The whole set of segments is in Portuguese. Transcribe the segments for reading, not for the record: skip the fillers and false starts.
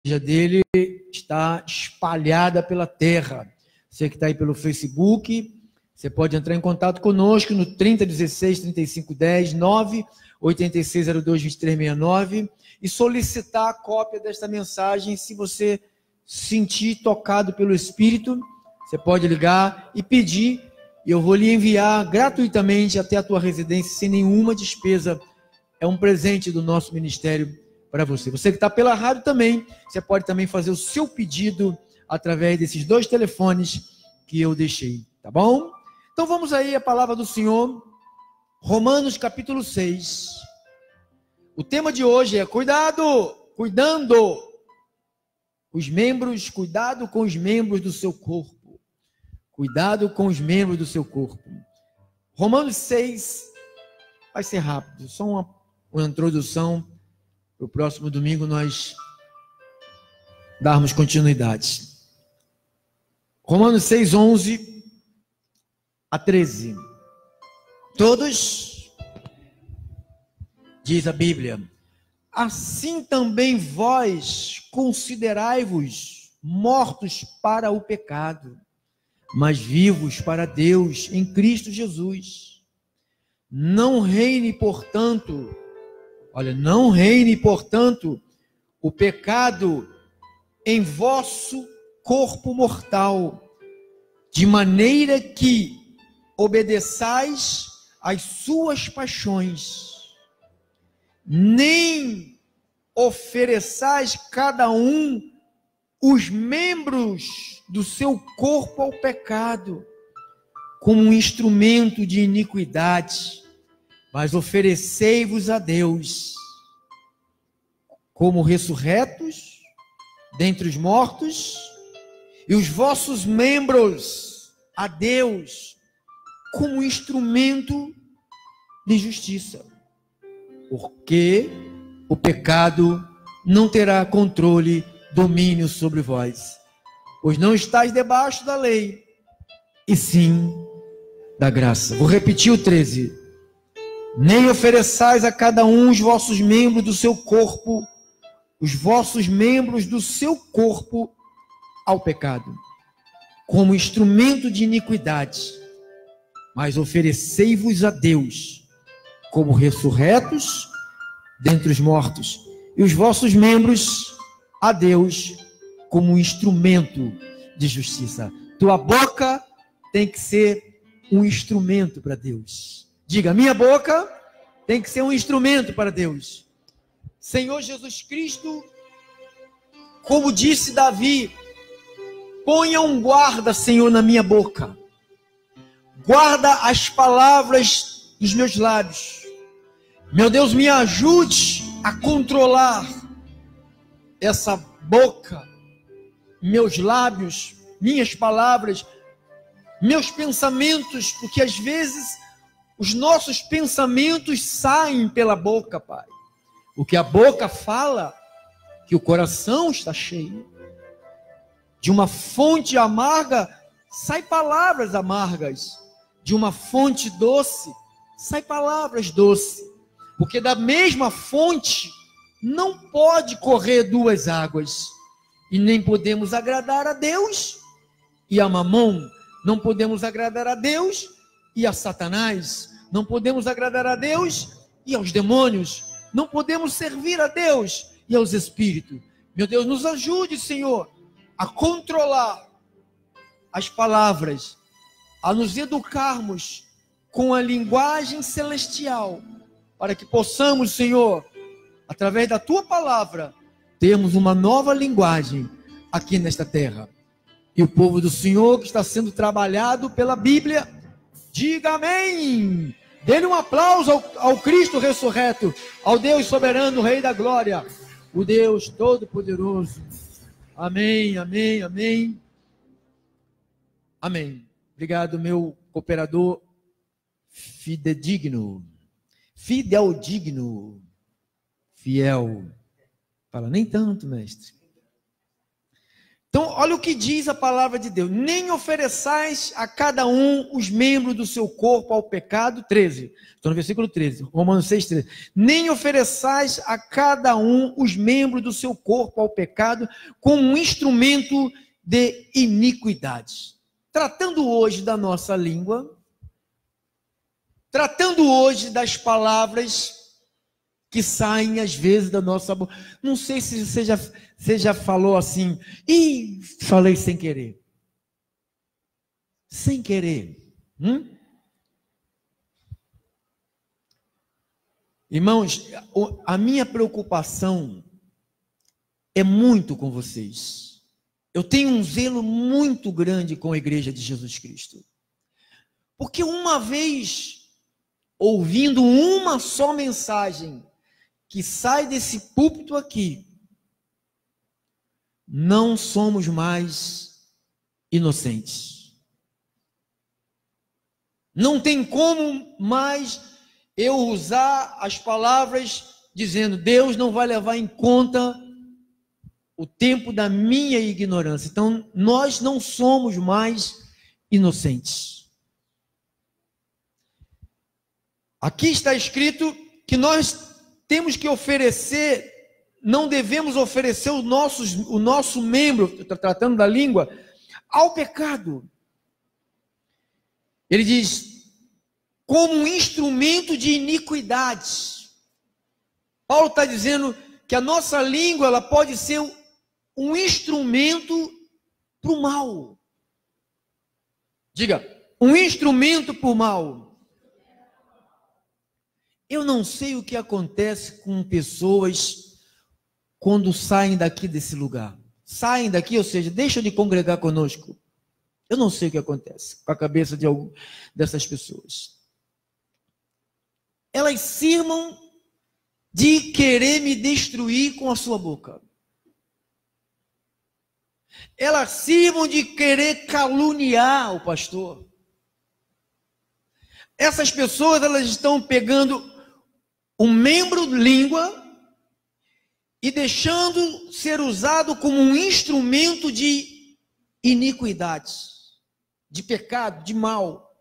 igreja dele está espalhada pela terra. Você que está aí pelo Facebook, você pode entrar em contato conosco no 3016-3510, 98602-2369 e solicitar a cópia desta mensagem. Se você sentir tocado pelo Espírito, você pode ligar e pedir, e eu vou lhe enviar gratuitamente até a tua residência, sem nenhuma despesa. É um presente do nosso ministério para você. Você que está pela rádio também, você pode também fazer o seu pedido através desses 2 telefones que eu deixei, tá bom? Então vamos aí à palavra do Senhor, Romanos capítulo 6. O tema de hoje é cuidado com os membros do seu corpo. Cuidado com os membros do seu corpo. Romanos 6, vai ser rápido, só uma introdução. Para o próximo domingo nós darmos continuidade. Romanos 6, 11 a 13. Todos, diz a Bíblia, assim também vós considerai-vos mortos para o pecado, mas vivos para Deus em Cristo Jesus. Não reine, portanto, o pecado em vosso corpo mortal, de maneira que obedeçais às suas paixões, nem ofereçais cada um os membros do seu corpo ao pecado, como um instrumento de iniquidade, mas oferecei-vos a Deus, como ressurretos dentre os mortos, e os vossos membros a Deus, como instrumento de justiça. Porque o pecado não terá controle, domínio sobre vós, pois não estáis debaixo da lei, e sim da graça. Vou repetir o 13. Nem ofereçais a cada um os vossos membros do seu corpo, ao pecado, como instrumento de iniquidade, mas oferecei-vos a Deus, como ressurretos dentre os mortos, e os vossos membros a Deus, como instrumento de justiça. Tua boca tem que ser um instrumento para Deus. Diga, minha boca tem que ser um instrumento para Deus. Senhor Jesus Cristo, como disse Davi, ponha um guarda, Senhor, na minha boca. Guarda as palavras dos meus lábios. Meu Deus, me ajude a controlar essa boca, meus lábios, minhas palavras, meus pensamentos, porque às vezes os nossos pensamentos saem pela boca, Pai. O que a boca fala, que o coração está cheio. De uma fonte amarga, sai palavras amargas. De uma fonte doce, sai palavras doces. Porque da mesma fonte, não pode correr 2 águas. E nem podemos agradar a Deus e a Mamon. Não podemos agradar a Deus e a Satanás. Não podemos agradar a Deus e aos demônios. Não podemos servir a Deus e aos espíritos. Meu Deus, nos ajude, Senhor, a controlar as palavras, a nos educarmos com a linguagem celestial, para que possamos, Senhor, através da Tua palavra, termos uma nova linguagem aqui nesta terra. E o povo do Senhor que está sendo trabalhado pela Bíblia, diga amém. Dê um aplauso ao Cristo ressurreto, ao Deus soberano, Rei da glória, o Deus todo-poderoso. Amém, amém, amém. Amém. Obrigado, meu cooperador fidedigno. Fideldigno. Fiel. Fala, nem tanto, mestre. Então, olha o que diz a palavra de Deus: nem ofereçais a cada um os membros do seu corpo ao pecado. 13, estou no versículo 13, Romanos 6, 13. Nem ofereçais a cada um os membros do seu corpo ao pecado como um instrumento de iniquidade. Tratando hoje da nossa língua, tratando hoje das palavras que saem às vezes da nossa boca. Não sei se você já falou assim, e falei sem querer. Sem querer. Irmãos, a minha preocupação é muito com vocês. Eu tenho um zelo muito grande com a igreja de Jesus Cristo. Porque uma vez, ouvindo uma só mensagem que sai desse púlpito aqui, não somos mais inocentes. Não tem como mais eu usar as palavras dizendo: Deus não vai levar em conta o tempo da minha ignorância. Então, nós não somos mais inocentes. Aqui está escrito que nós temos que oferecer, não devemos oferecer o nosso membro, tratando da língua, ao pecado. Ele diz, como um instrumento de iniquidade. Paulo está dizendo que a nossa língua, ela pode ser um instrumento para o mal. Diga, um instrumento para o mal. Eu não sei o que acontece com pessoas quando saem daqui desse lugar. Saem daqui, ou seja, deixam de congregar conosco. Eu não sei o que acontece com a cabeça de algumas dessas pessoas. Elas cismam de querer me destruir com a sua boca. Elas cismam de querer caluniar o pastor. Essas pessoas, elas estão pegando um membro língua e deixando ser usado como um instrumento de iniquidade, de pecado, de mal.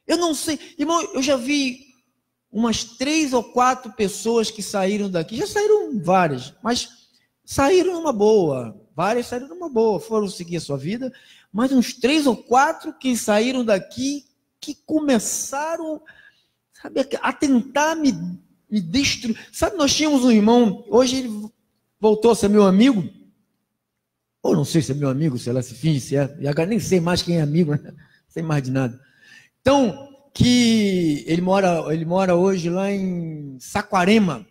Eu não sei, irmão, eu já vi umas 3 ou 4 pessoas que saíram daqui, já saíram várias, mas saíram numa boa, várias saíram numa boa, foram seguir a sua vida, mas uns 3 ou 4 que saíram daqui, que começaram, sabe, a tentar me destruir. Sabe, nós tínhamos um irmão, hoje ele voltou a ser meu amigo, ou não sei se é meu amigo, sei lá, se finge, se é, e agora nem sei mais quem é amigo, né? Não sei mais de nada. Então, que ele mora hoje lá em Saquarema.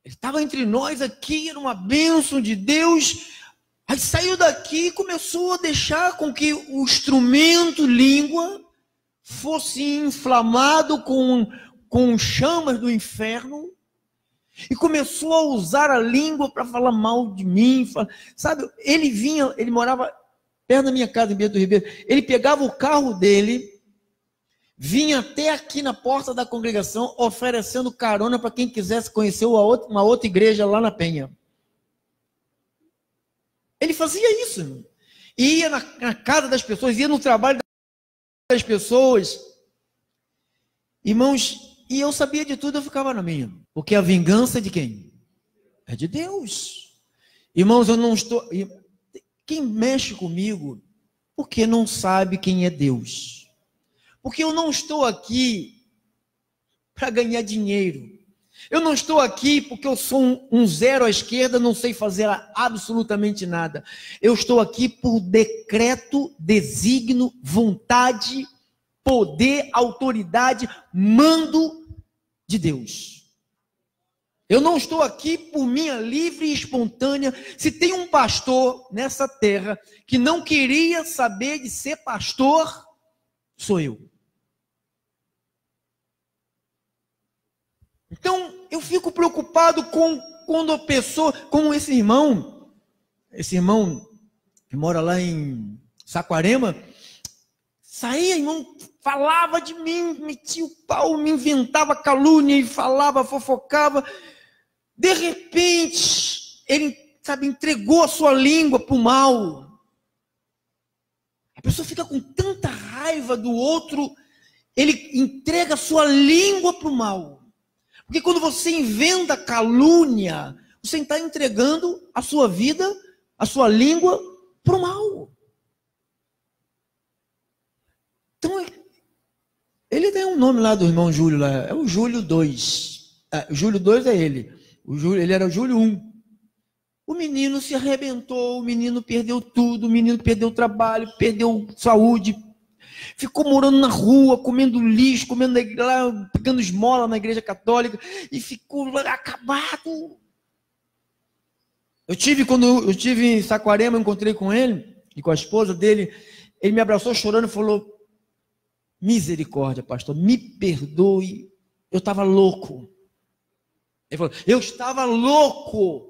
Ele estava entre nós aqui, era uma bênção de Deus, aí saiu daqui e começou a deixar com que o instrumento língua fosse inflamado com chamas do inferno, e começou a usar a língua para falar mal de mim. Sabe, ele morava perto da minha casa, em Bento Ribeiro. Ele pegava o carro dele, vinha até aqui na porta da congregação, oferecendo carona para quem quisesse conhecer uma outra igreja lá na Penha. Ele fazia isso. Ia na casa das pessoas, ia no trabalho das pessoas. Irmãos, e eu sabia de tudo, eu ficava na minha. Porque a vingança é de quem? É de Deus. Irmãos, eu não estou... Quem mexe comigo, porque não sabe quem é Deus. Porque eu não estou aqui para ganhar dinheiro. Eu não estou aqui porque eu sou um zero à esquerda, não sei fazer absolutamente nada. Eu estou aqui por decreto, desígnio, vontade, poder, autoridade, mando de Deus. Eu não estou aqui por minha livre e espontânea. Se tem um pastor nessa terra que não queria saber de ser pastor, sou eu. Então, eu fico preocupado quando a pessoa, como esse irmão que mora lá em Saquarema, saía, irmão, falava de mim, metia o pau, me inventava calúnia e falava, fofocava. De repente, ele sabe, entregou a sua língua para o mal. A pessoa fica com tanta raiva do outro, ele entrega a sua língua para o mal. Porque quando você inventa calúnia, você está entregando a sua vida, a sua língua para o mal. Então, ele tem um nome lá do irmão Júlio, lá, é o Júlio 2. Júlio 2 é ele. Ele era o Júlio 1. O menino se arrebentou, o menino perdeu tudo, o menino perdeu o trabalho, perdeu saúde, ficou morando na rua, comendo lixo, pegando esmola na igreja católica, e ficou acabado. Quando eu estive em Saquarema, eu encontrei com ele, e com a esposa dele, ele me abraçou chorando e falou: misericórdia, pastor, me perdoe, eu estava louco. Ele falou: eu estava louco,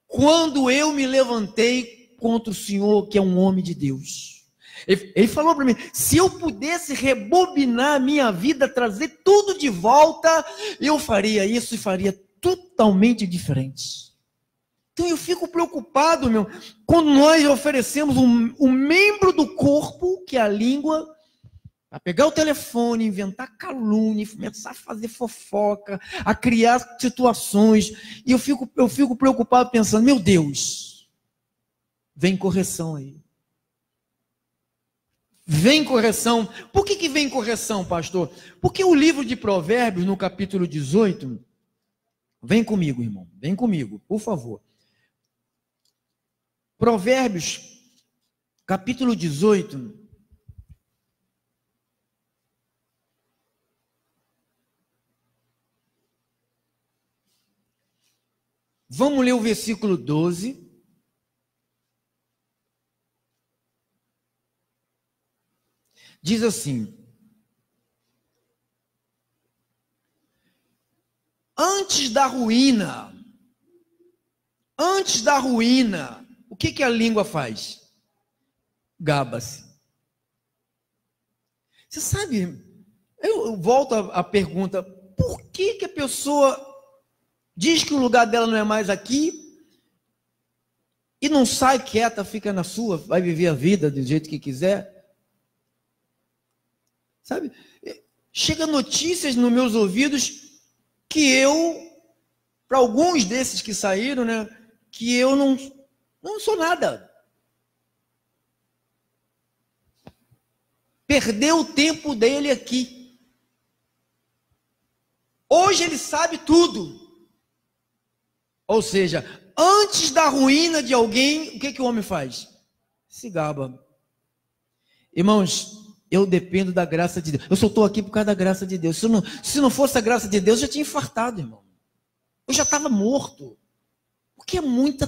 quando eu me levantei contra o Senhor, que é um homem de Deus. Ele falou para mim: se eu pudesse rebobinar a minha vida, trazer tudo de volta, eu faria isso e faria totalmente diferente. Então eu fico preocupado, quando nós oferecemos um membro do corpo, que é a língua, a pegar o telefone, inventar calúnia, começar a fazer fofoca, a criar situações, e eu fico preocupado pensando: meu Deus, vem correção aí. Vem correção. Por que vem correção, pastor? Porque o livro de Provérbios, no capítulo 18, vem comigo, irmão, vem comigo, por favor. Provérbios, capítulo 18, vamos ler o versículo 12. Diz assim: antes da ruína, o que a língua faz? Gaba-se. Você sabe, eu volto à pergunta: por que a pessoa diz que o lugar dela não é mais aqui e não sai quieta, fica na sua, vai viver a vida do jeito que quiser? Sabe? Chega notícias nos meus ouvidos que para alguns desses que saíram, que eu não sou nada. Perdeu o tempo dele aqui. Hoje ele sabe tudo. Ou seja, antes da ruína de alguém, o que o homem faz? Se gaba. Irmãos, eu dependo da graça de Deus. Eu só estou aqui por causa da graça de Deus. Se não fosse a graça de Deus, eu já tinha infartado, irmão. Eu já estava morto. Porque é muita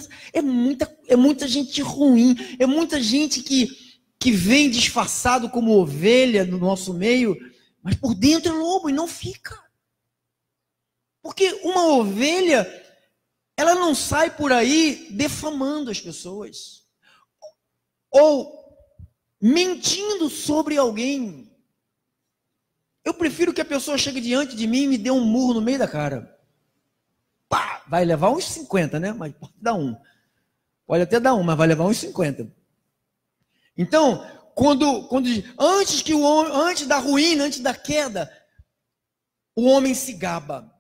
gente ruim. É muita gente que vem disfarçado como ovelha no nosso meio, mas por dentro é lobo e não fica. Porque uma ovelha, ela não sai por aí defamando as pessoas. Ou mentindo sobre alguém. Eu prefiro que a pessoa chegue diante de mim e me dê um murro no meio da cara. Pá! Vai levar uns 50, né? Mas pode dar um. Pode até dar um, mas vai levar uns 50. Então, antes da ruína, antes da queda, o homem se gaba.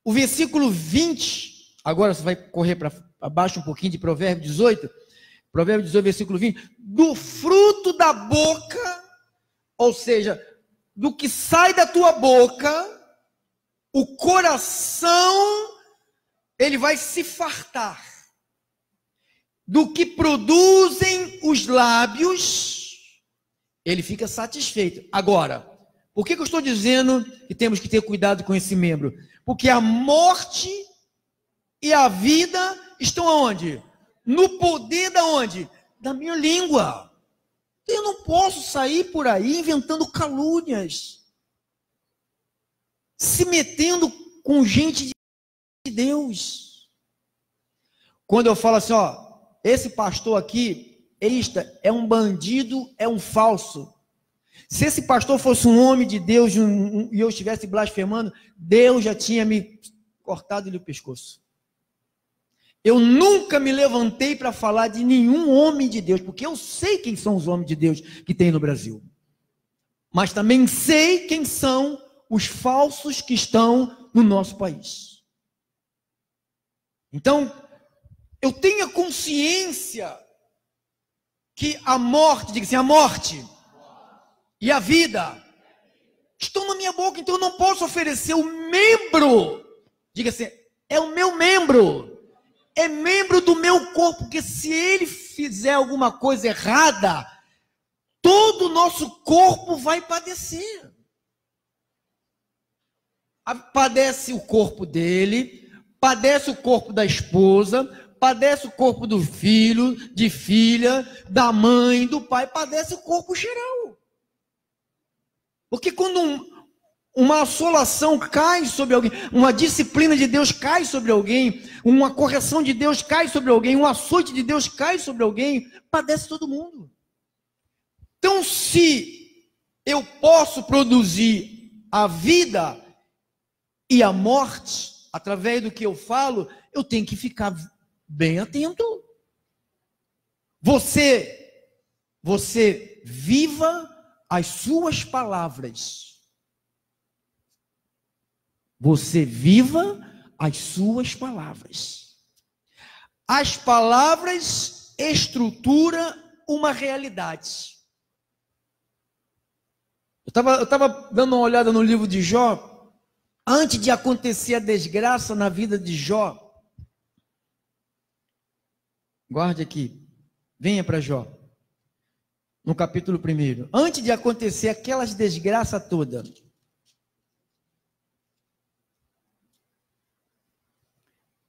O versículo 20, agora você vai correr para baixo um pouquinho de Provérbios 18. Provérbios 18, versículo 20. Do fruto da boca, ou seja, do que sai da tua boca, o coração, ele vai se fartar. Do que produzem os lábios, ele fica satisfeito. Agora, por que eu estou dizendo que temos que ter cuidado com esse membro? Porque a morte e a vida estão aonde? No poder da onde? Da minha língua. Eu não posso sair por aí inventando calúnias, se metendo com gente de Deus. Quando eu falo assim, esse pastor aqui, é um bandido, é um falso. Se esse pastor fosse um homem de Deus e eu estivesse blasfemando, Deus já tinha me cortado-lhe o pescoço. Eu nunca me levantei para falar de nenhum homem de Deus, porque eu sei quem são os homens de Deus que tem no Brasil. Mas também sei quem são os falsos que estão no nosso país. Então, eu tenho a consciência que a morte, diga assim, a morte e a vida estão na minha boca, então eu não posso oferecer o membro, diga assim, é o meu membro, é membro do meu corpo, porque se ele fizer alguma coisa errada, todo o nosso corpo vai padecer. Padece o corpo dele, padece o corpo da esposa, padece o corpo do filho, de filha, da mãe, do pai, padece o corpo geral. Porque quando uma assolação cai sobre alguém, uma disciplina de Deus cai sobre alguém, uma correção de Deus cai sobre alguém, um açoite de Deus cai sobre alguém, padece todo mundo. Então, se eu posso produzir a vida e a morte, através do que eu falo, eu tenho que ficar bem atento. Você viva as suas palavras. Você viva as suas palavras. As palavras estruturam uma realidade. Eu estava dando uma olhada no livro de Jó. Antes de acontecer a desgraça na vida de Jó, guarde aqui, venha para Jó, no capítulo 1. Antes de acontecer aquelas desgraças todas,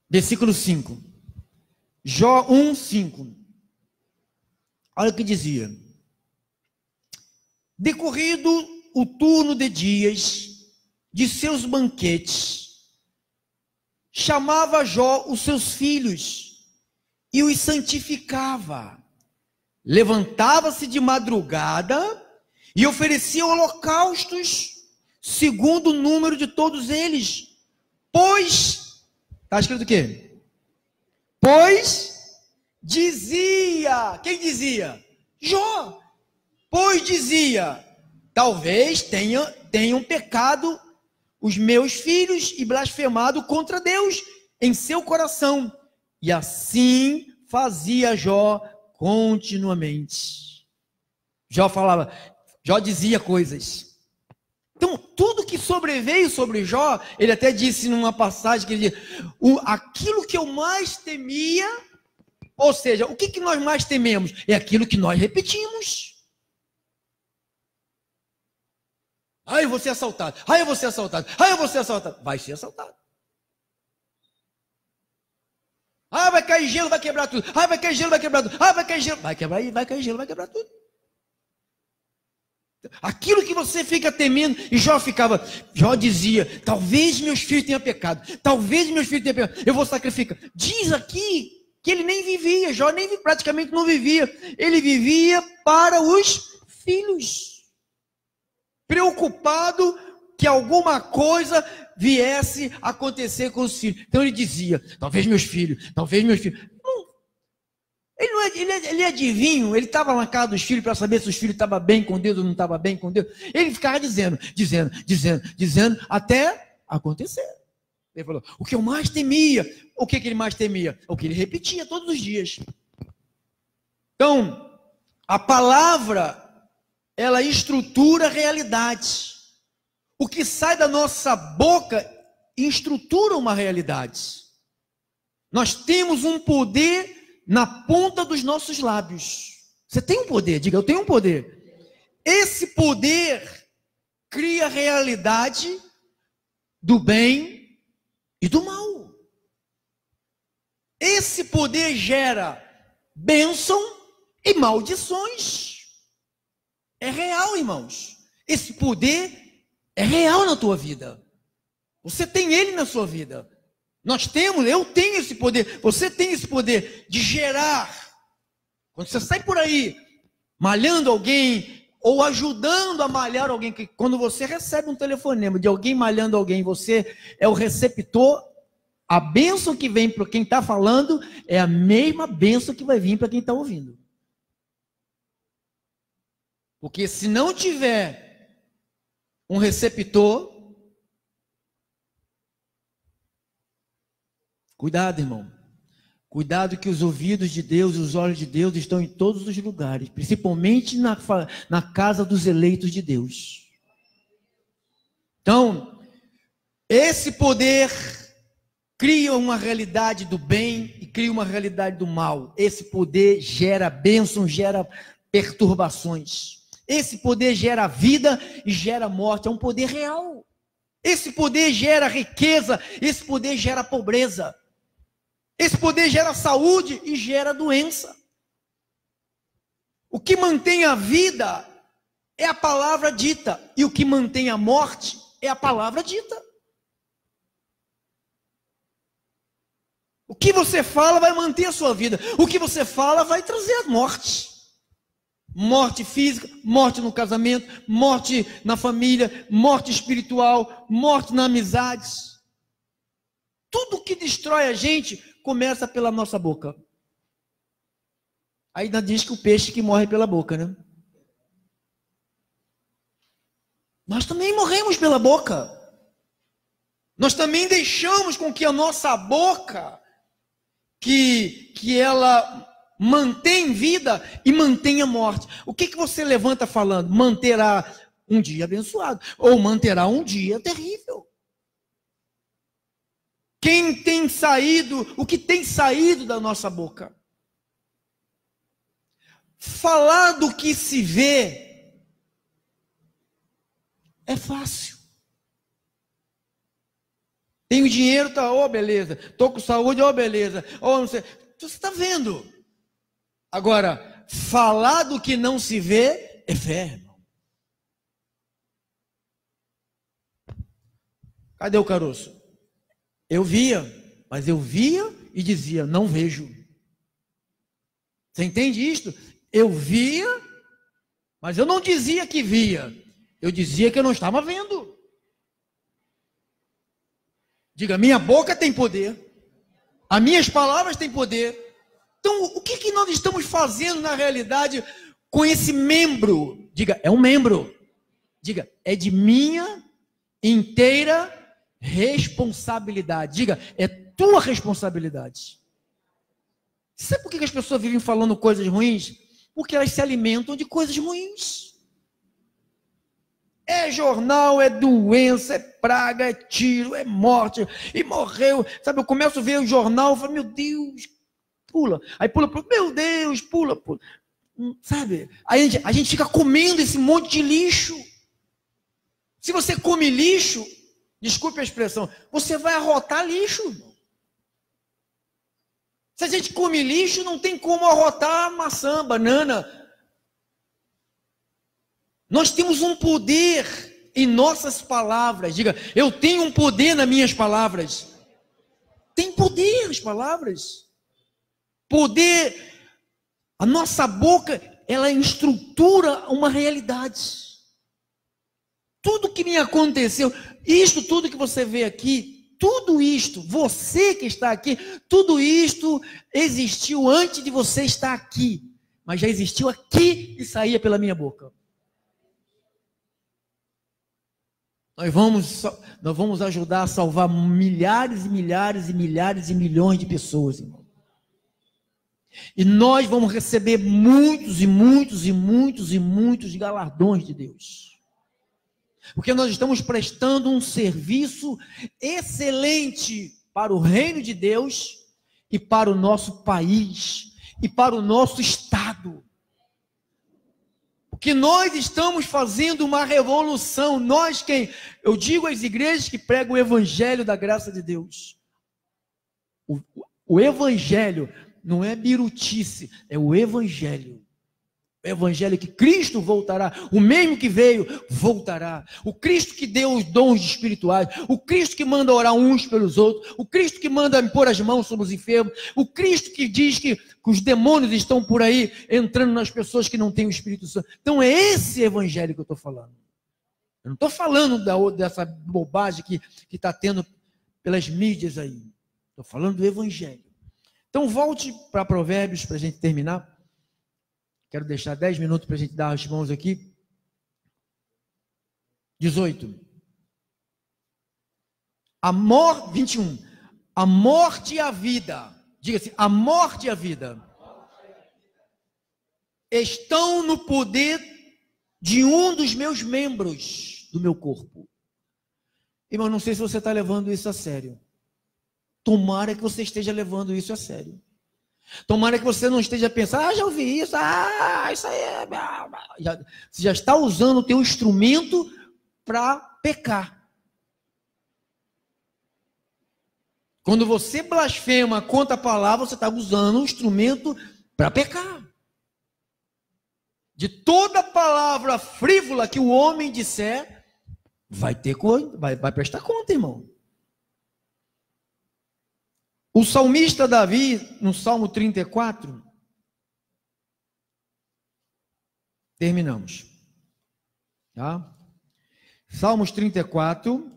versículo 5, Jó 1:5, olha o que dizia: decorrido o turno de dias de seus banquetes, chamava Jó os seus filhos e os santificava. Levantava-se de madrugada e oferecia holocaustos segundo o número de todos eles. Pois, está escrito o quê? Pois dizia, quem dizia? Jó. Pois dizia, talvez tenham pecado os meus filhos e blasfemado contra Deus em seu coração. E assim fazia Jó continuamente. Jó dizia coisas. Então, tudo que sobreveio sobre Jó, ele até disse numa passagem que ele diz, aquilo que eu mais temia, ou seja, o que nós mais tememos? É aquilo que nós repetimos. Eu vou ser assaltado, eu vou ser assaltado, eu vou ser assaltado. Vai ser assaltado. Vai cair gelo, vai quebrar tudo. Vai cair gelo, vai quebrar tudo. Vai cair gelo, vai cair gelo, vai quebrar tudo. Aquilo que você fica temendo, e Jó dizia, talvez meus filhos tenham pecado, talvez meus filhos tenham pecado, eu vou sacrificar. Diz aqui que ele nem vivia, Jó praticamente não vivia, ele vivia para os filhos. Preocupado que alguma coisa viesse a acontecer com os filhos. Então ele dizia, talvez meus filhos. Não, ele é adivinho, ele estava na casa dos filhos para saber se os filhos estavam bem com Deus ou não estavam bem com Deus. Ele ficava dizendo, até acontecer. Ele falou, o que eu mais temia, o que ele mais temia? O que ele repetia todos os dias. Então, a palavra, ela estrutura a realidade. O que sai da nossa boca estrutura uma realidade. Nós temos um poder na ponta dos nossos lábios. Você tem um poder, diga, eu tenho um poder. Esse poder cria a realidade do bem e do mal. Esse poder gera bênção e maldições. É real, irmãos. Esse poder é real na tua vida. Você tem ele na sua vida. Eu tenho esse poder. Você tem esse poder de gerar. Quando você sai por aí malhando alguém ou ajudando a malhar alguém, quando você recebe um telefonema de alguém malhando alguém, você é o receptor, A bênção que vem para quem está falando é a mesma bênção que vai vir para quem está ouvindo. Porque se não tiver um receptor, cuidado, irmão. Cuidado que os ouvidos de Deus e os olhos de Deus estão em todos os lugares, principalmente na casa dos eleitos de Deus. Então, esse poder cria uma realidade do bem e cria uma realidade do mal. Esse poder gera bênção, gera perturbações. Esse poder gera vida e gera morte. É um poder real. Esse poder gera riqueza, esse poder gera pobreza. Esse poder gera saúde e gera doença. O que mantém a vida é a palavra dita, e o que mantém a morte é a palavra dita. O que você fala vai manter a sua vida, o que você fala vai trazer a morte. Morte física, morte no casamento, morte na família, morte espiritual, morte na amizade. Tudo que destrói a gente começa pela nossa boca. Ainda diz que o peixe que morre pela boca, né? Nós também morremos pela boca. Nós também deixamos com que a nossa boca, que ela mantém vida e mantenha morte. O que você levanta falando? Manterá um dia abençoado ou manterá um dia terrível. Quem tem saído, o que tem saído da nossa boca? Falar do que se vê é fácil. Tenho dinheiro, tá, oh, beleza. Estou com saúde, oh, beleza. Oh, não sei. Você está vendo. Agora, falar do que não se vê é fé, irmão. Cadê o caroço? Eu via, mas eu via e dizia, não vejo. Você entende isto? Eu via, mas eu não dizia que via. Eu dizia que eu não estava vendo. Diga, minha boca tem poder. As minhas palavras têm poder. Então, o que nós estamos fazendo na realidade com esse membro? Diga, é um membro. Diga, é de minha inteira responsabilidade. Diga, é tua responsabilidade. Sabe por que as pessoas vivem falando coisas ruins? Porque elas se alimentam de coisas ruins. É jornal, é doença, é praga, é tiro, é morte, e morreu. Sabe, eu começo a ver o jornal e falo, meu Deus, pula. Aí pula, meu Deus, pula. Sabe? Aí a gente fica comendo esse monte de lixo. Se você come lixo, desculpe a expressão, você vai arrotar lixo. Se a gente come lixo, não tem como arrotar maçã, banana. Nós temos um poder em nossas palavras. Diga, eu tenho um poder nas minhas palavras. Tem poder as palavras. Poder. A nossa boca, ela estrutura uma realidade. Tudo que me aconteceu, isto tudo que você vê aqui, tudo isto, você que está aqui, tudo isto existiu antes de você estar aqui. Mas já existiu aqui e saía pela minha boca. Nós vamos ajudar a salvar milhares e milhares e milhares e milhões de pessoas, irmão. E nós vamos receber muitos e muitos e muitos e muitos galardões de Deus. Porque nós estamos prestando um serviço excelente para o reino de Deus e para o nosso país e para o nosso estado. Que nós estamos fazendo uma revolução, eu digo às igrejas que pregam o evangelho da graça de Deus. O evangelho não é birutice, é o evangelho. O evangelho que Cristo voltará, o mesmo que veio, voltará. O Cristo que deu os dons espirituais, o Cristo que manda orar uns pelos outros, o Cristo que manda pôr as mãos sobre os enfermos, o Cristo que diz que os demônios estão por aí entrando nas pessoas que não têm o Espírito Santo. Então é esse evangelho que eu estou falando. Eu não estou falando dessa bobagem que está tendo pelas mídias aí. Estou falando do Evangelho. Então, volte para Provérbios para a gente terminar. Quero deixar 10 minutos para a gente dar as mãos aqui. 18. 21. A morte e a vida. Diga-se, a morte e a vida estão no poder de um dos meus membros do meu corpo. Irmão, não sei se você está levando isso a sério. Tomara que você esteja levando isso a sério. Tomara que você não esteja pensando, já ouvi isso, isso aí é... Você já está usando o teu instrumento para pecar. Quando você blasfema contra a palavra, você está usando um instrumento para pecar. De toda palavra frívola que o homem disser, vai prestar conta, irmão. O salmista Davi, no Salmo 34, terminamos. Tá? Salmos 34.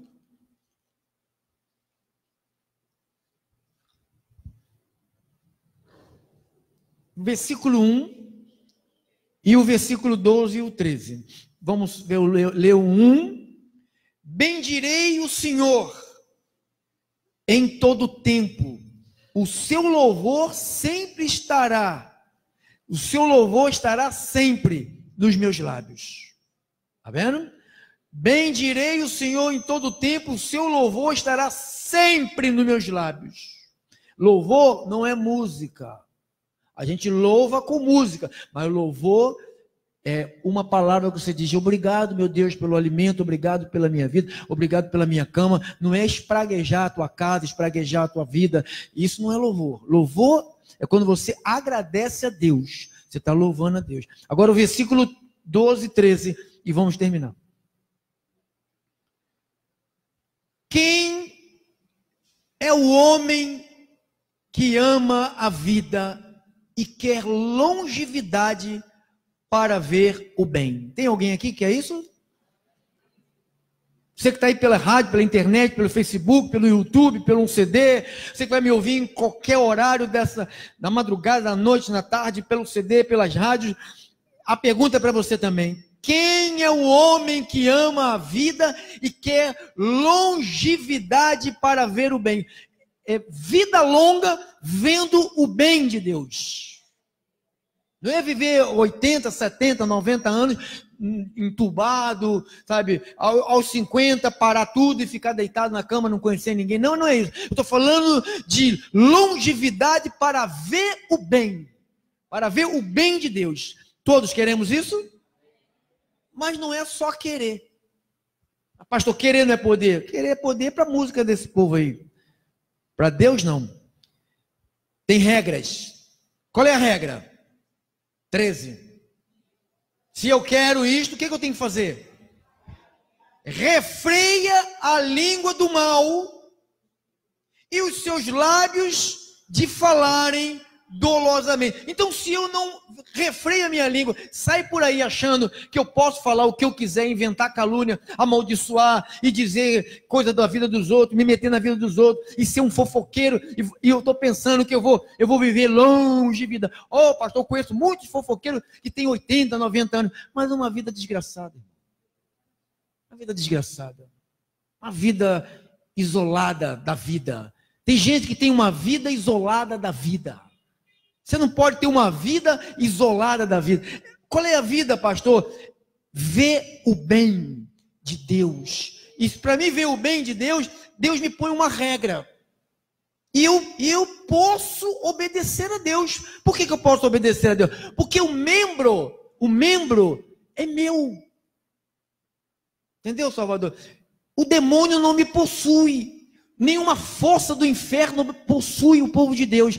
Versículo 1 e o versículo 12 e o 13. Vamos ler o 1. Bendirei o Senhor em todo tempo. O seu louvor sempre estará. O seu louvor estará sempre nos meus lábios. Está vendo? Bendirei o Senhor em todo tempo. O seu louvor estará sempre nos meus lábios. Louvor não é música. A gente louva com música, mas louvor é uma palavra que você diz: obrigado, meu Deus, pelo alimento, obrigado pela minha vida, obrigado pela minha cama. Não é espraguejar a tua casa, espraguejar a tua vida. Isso não é louvor. Louvor é quando você agradece a Deus. Você está louvando a Deus. Agora o versículo 12 e 13, e vamos terminar. Quem é o homem que ama a vida e quer longevidade para ver o bem? Tem alguém aqui que é isso? Você que está aí pela rádio, pela internet, pelo Facebook, pelo YouTube, pelo CD, você que vai me ouvir em qualquer horário da madrugada, da noite, na tarde, pelo CD, pelas rádios, a pergunta é para você também: quem é o homem que ama a vida e quer longevidade para ver o bem? É vida longa vendo o bem de Deus. Não é viver 80, 70, 90 anos entubado, sabe? Aos 50 parar tudo e ficar deitado na cama, não conhecer ninguém. Não, não é isso. Eu estou falando de longevidade para ver o bem. Para ver o bem de Deus. Todos queremos isso? Mas não é só querer. Pastor, querer não é poder. Querer é poder para a música desse povo aí. Para Deus, não. Tem regras. Qual é a regra? 13. Se eu quero isto, o que eu tenho que fazer? Refreia a língua do mal e os seus lábios de falarem dolosamente. Então, se eu não refreio a minha língua, sai por aí achando que eu posso falar o que eu quiser, inventar calúnia, amaldiçoar e dizer coisa da vida dos outros, me meter na vida dos outros e ser um fofoqueiro, e eu estou pensando que eu vou viver longe de vida. Pastor, eu conheço muitos fofoqueiros que têm 80, 90 anos, mas uma vida desgraçada. Uma vida desgraçada. Uma vida isolada da vida. Tem gente que tem uma vida isolada da vida. Você não pode ter uma vida isolada da vida. Qual é a vida, pastor? Ver o bem de Deus. E para mim ver o bem de Deus, Deus me põe uma regra. E eu posso obedecer a Deus. Por que eu posso obedecer a Deus? Porque o membro é meu. Entendeu, Salvador? O demônio não me possui. Nenhuma força do inferno possui o povo de Deus.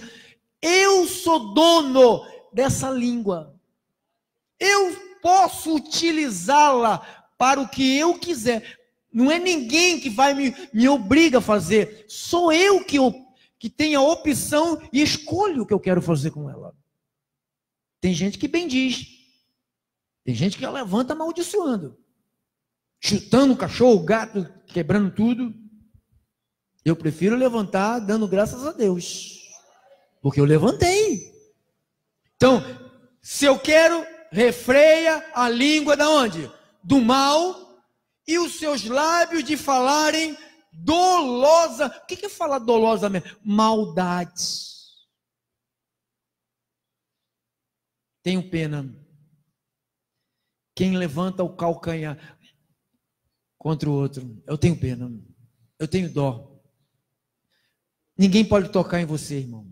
Eu sou dono dessa língua. Eu posso utilizá-la para o que eu quiser. Não é ninguém que vai me obriga a fazer. Sou eu que tenho a opção e escolho o que eu quero fazer com ela. Tem gente que bendiz. Tem gente que levanta amaldiçoando. Chutando o cachorro, o gato, quebrando tudo. Eu prefiro levantar dando graças a Deus, porque eu levantei. Então, se eu quero, refreia a língua da onde? Do mal, e os seus lábios de falarem dolosa. O que é falar dolosamente? Maldade. Tenho pena. Quem levanta o calcanhar contra o outro, eu tenho pena. Eu tenho dó. Ninguém pode tocar em você, irmão.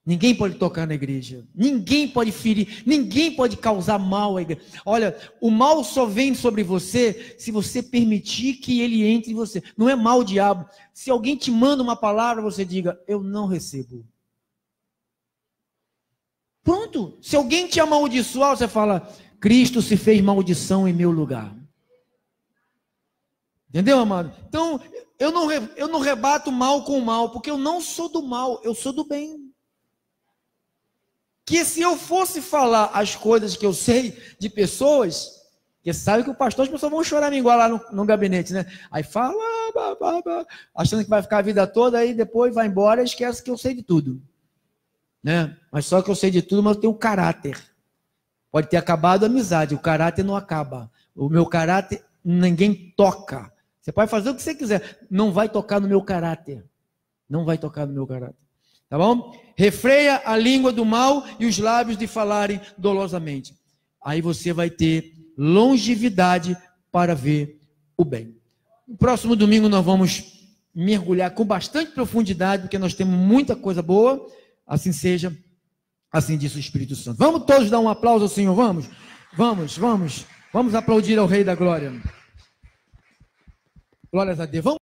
Ninguém pode tocar na igreja. Ninguém pode ferir. Ninguém pode causar mal à igreja. Olha, o mal só vem sobre você se você permitir que ele entre em você. Não é mal, diabo. Se alguém te manda uma palavra, você diga, eu não recebo. Pronto. Se alguém te amaldiçoar, você fala, Cristo se fez maldição em meu lugar. Entendeu, amado? Então, eu não rebato mal com mal, porque eu não sou do mal, eu sou do bem. Que se eu fosse falar as coisas que eu sei de pessoas, porque sabe que o pastor, as pessoas vão chorar minguar lá no gabinete, né? Aí fala, achando que vai ficar a vida toda, aí depois vai embora e esquece que eu sei de tudo. Né? Mas só que eu sei de tudo, mas eu tenho caráter. Pode ter acabado a amizade, o caráter não acaba. O meu caráter, ninguém toca. Você pode fazer o que você quiser, não vai tocar no meu caráter. Não vai tocar no meu caráter. Tá bom? Refreia a língua do mal e os lábios de falarem dolosamente. Aí você vai ter longevidade para ver o bem. No próximo domingo nós vamos mergulhar com bastante profundidade, porque nós temos muita coisa boa. Assim seja, assim disse o Espírito Santo. Vamos todos dar um aplauso ao Senhor, vamos? Vamos aplaudir ao Rei da Glória. Glórias a Deus. Vamos